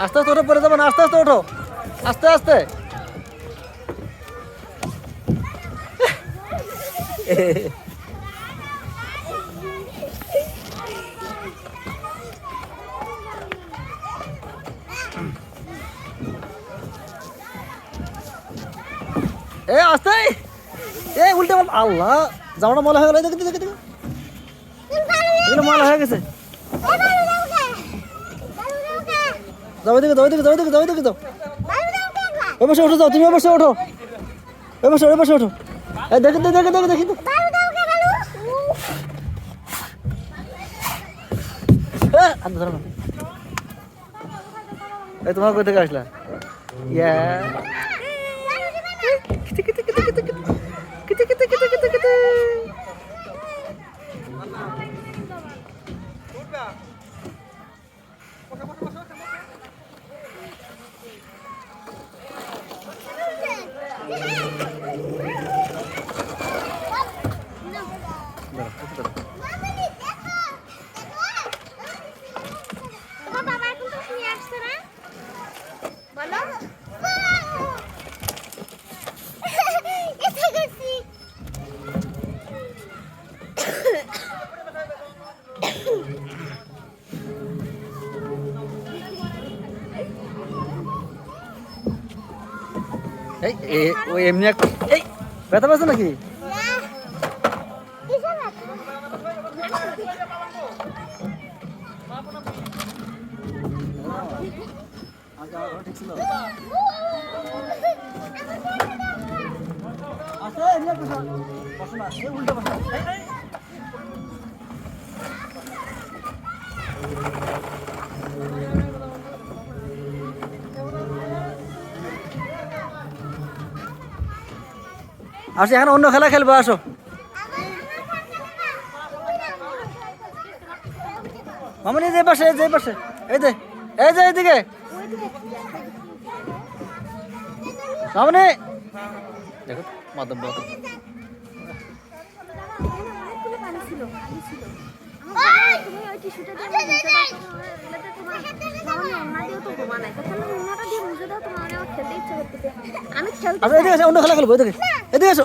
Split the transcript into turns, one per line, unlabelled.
আস্তে আস্তে ওঠো, পরে যাবো না, আস্তে আস্তে ওঠো, আস্তে আস্তে। এ আস্তে, এ উল্টে আল্লাহ, জামাটা ময়লা হয়ে গেল, দেখি দেখি দেখি, এগুলো ময়লা হয়ে গেছে। যাও দিকে, যাও দিকে, যাও দিকে, যাও দিকে, যাও। ওই পাশে ওঠো, যাও তুমি, ওই পাশে ওঠো, ওই পাশে, ওই পাশে ওঠো। এই দেখি দেখি দেখি দেখি, ধরো না। এই তোমার কই থেকে আসলা? ইয়া এই ওই এমনি একটা, এই ব্যথা পাচ্ছে নাকি? আসো, এখন অন্য খেলা খেলবো, আসো। মামনি যে পাশে, যে পাশে, এই যে, এই যে এইদিকে মামনি, দেখো মাধব বাবা। অন্য খেলা খেলবো, এদিকে এদিকে এসো।